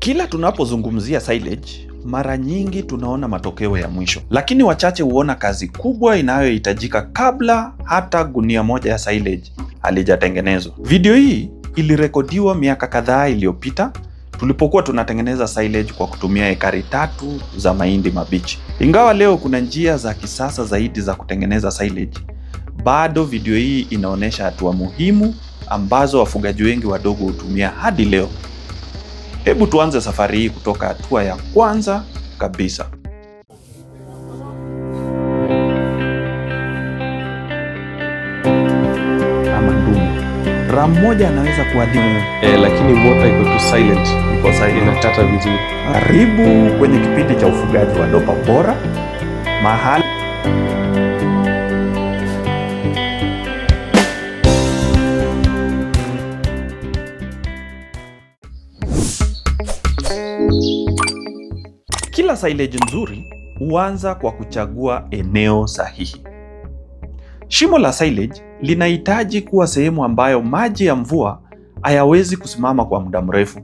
Kila tunapozungumzia silage, mara nyingi tunaona matokeo ya mwisho, lakini wachache huona kazi kubwa inayohitajika kabla hata gunia moja ya silage halijatengenezwa. Video hii ilirekodiwa miaka kadhaa iliyopita tulipokuwa tunatengeneza silage kwa kutumia ekari 3 za mahindi mabichi. Ingawa leo kuna njia za kisasa zaidi za kutengeneza silage, bado video hii inaonyesha hatua muhimu ambazo wafugaji wengi wadogo hutumia hadi leo. Hebu tuanze safari hii kutoka hatua ya kwanza kabisa. Ama ndume. Ram moja anaweza kuadhimu. Lakini water iko tu silent. Iko silent, inatata vizuri. Karibu kwenye kipindi cha ufugaji wa dopa bora. Mahali kila silage nzuri huanza kwa kuchagua eneo sahihi. Shimo la silage linahitaji kuwa sehemu ambayo maji ya mvua hayawezi kusimama kwa muda mrefu.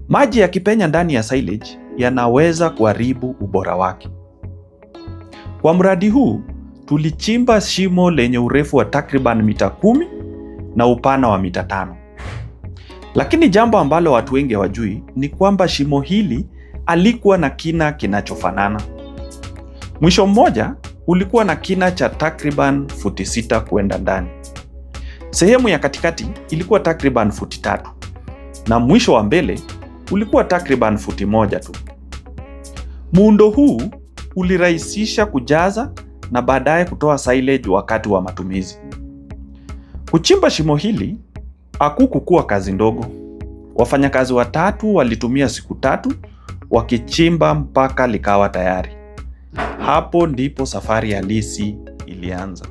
Maji yakipenya ndani ya silage yanaweza kuharibu ubora wake. Kwa mradi huu, tulichimba shimo lenye urefu wa takriban mita 10 na upana wa mita 5. Lakini jambo ambalo watu wengi hawajui ni kwamba shimo hili alikuwa na kina kinachofanana. Mwisho mmoja ulikuwa na kina cha takriban futi 6 kwenda ndani. Sehemu ya katikati ilikuwa takriban futi 3 na mwisho wa mbele ulikuwa takriban futi 1 tu. Muundo huu ulirahisisha kujaza na baadaye kutoa silage wakati wa matumizi. Kuchimba shimo hili hakukuwa kazi ndogo. Wafanyakazi watatu walitumia siku 3 wakichimba mpaka likawa tayari. Hapo ndipo safari halisi ilianza.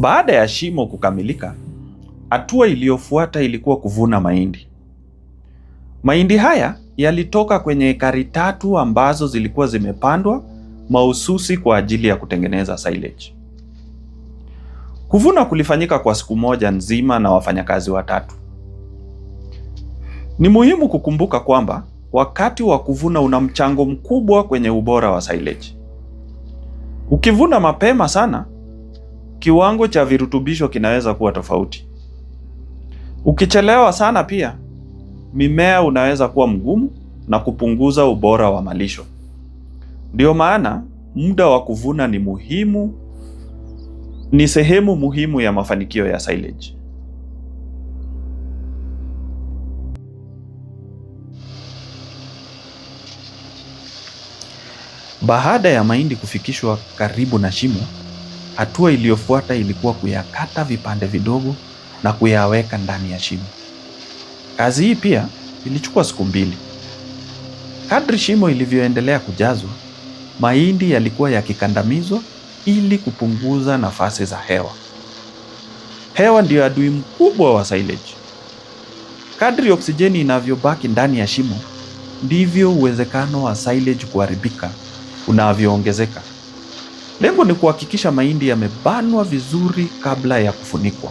Baada ya shimo kukamilika, hatua iliyofuata ilikuwa kuvuna mahindi. Mahindi haya yalitoka kwenye ekari 3 ambazo zilikuwa zimepandwa mahususi kwa ajili ya kutengeneza silage. Kuvuna kulifanyika kwa siku moja nzima na wafanyakazi 3. Ni muhimu kukumbuka kwamba wakati wa kuvuna una mchango mkubwa kwenye ubora wa silage. Ukivuna mapema sana, kiwango cha virutubisho kinaweza kuwa tofauti. Ukichelewa sana pia, mimea unaweza kuwa mgumu na kupunguza ubora wa malisho. Ndio maana muda wa kuvuna ni sehemu muhimu ya mafanikio ya silage. Baada ya mahindi kufikishwa karibu na shimo, hatua iliyofuata ilikuwa kuyakata vipande vidogo na kuyaweka ndani ya shimo. Kazi hii pia ilichukua siku 2. Kadri shimo ilivyoendelea kujazwa, mahindi yalikuwa yakikandamizwa ili kupunguza nafasi za hewa. Hewa ndio adui mkubwa wa silage. Kadri oksijeni inavyobaki ndani ya shimo, ndivyo uwezekano wa silage kuharibika unavyoongezeka. Lengo ni kuhakikisha mahindi yamebanwa vizuri kabla ya kufunikwa.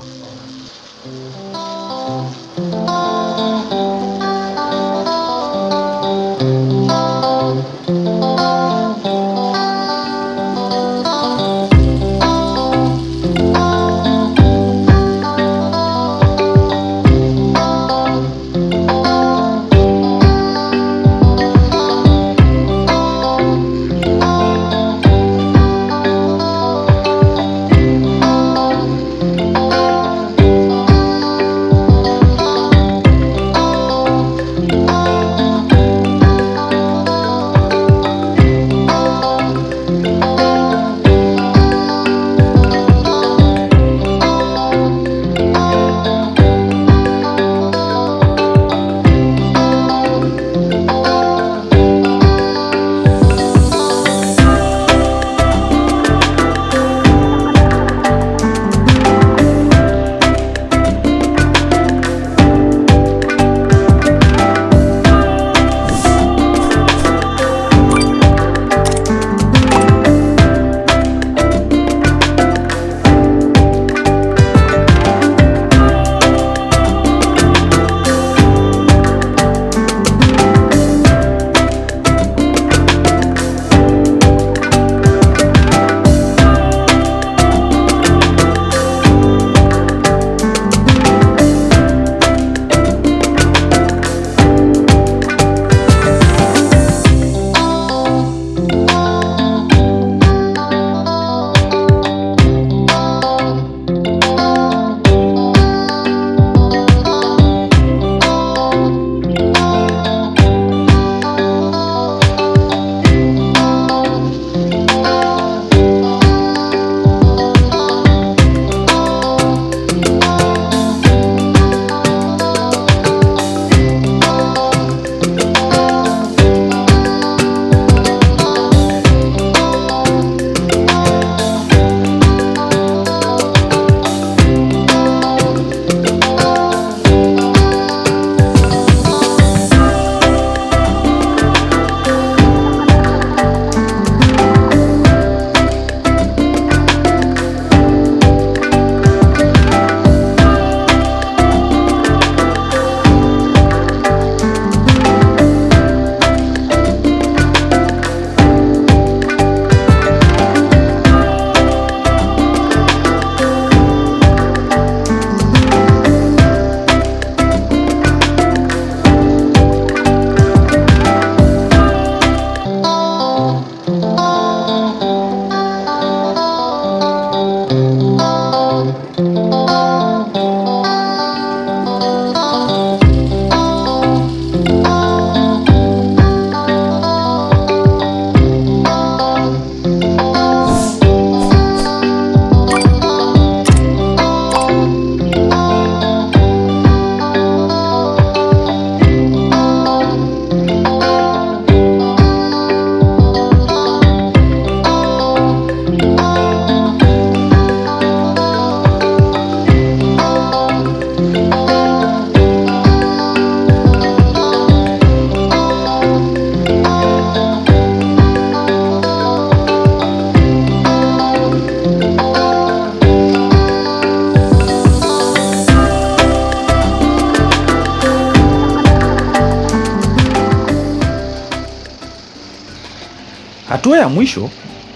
Hatua ya mwisho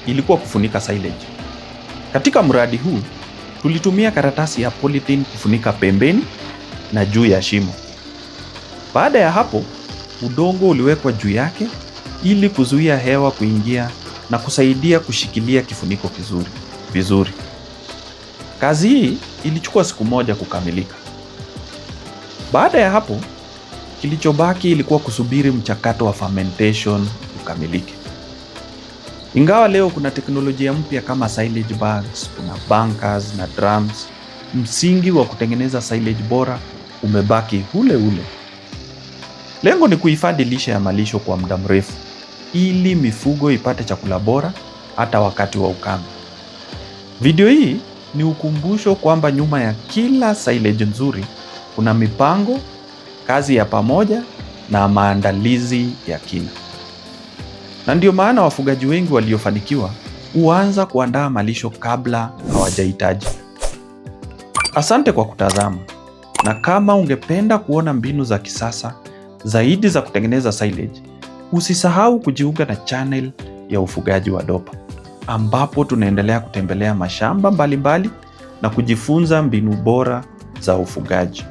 ilikuwa kufunika silage. Katika mradi huu tulitumia karatasi ya polythene kufunika pembeni na juu ya shimo. Baada ya hapo, udongo uliwekwa juu yake ili kuzuia hewa kuingia na kusaidia kushikilia kifuniko vizuri. Kazi hii ilichukua siku moja kukamilika. Baada ya hapo, kilichobaki ilikuwa kusubiri mchakato wa fermentation ukamilike. Ingawa leo kuna teknolojia mpya kama silage bags, kuna bunkers na drums, msingi wa kutengeneza silage bora umebaki ule. Lengo ni kuhifadhi lishe ya malisho kwa muda mrefu ili mifugo ipate chakula bora hata wakati wa ukame. Video hii ni ukumbusho kwamba nyuma ya kila silage nzuri kuna mipango, kazi ya pamoja na maandalizi ya kina. Na ndio maana wafugaji wengi waliofanikiwa huanza kuandaa malisho kabla hawajahitaji. Asante kwa kutazama. Na kama ungependa kuona mbinu za kisasa zaidi za kutengeneza silage, usisahau kujiunga na channel ya Ufugaji wa Dopa, ambapo tunaendelea kutembelea mashamba mbalimbali na kujifunza mbinu bora za ufugaji.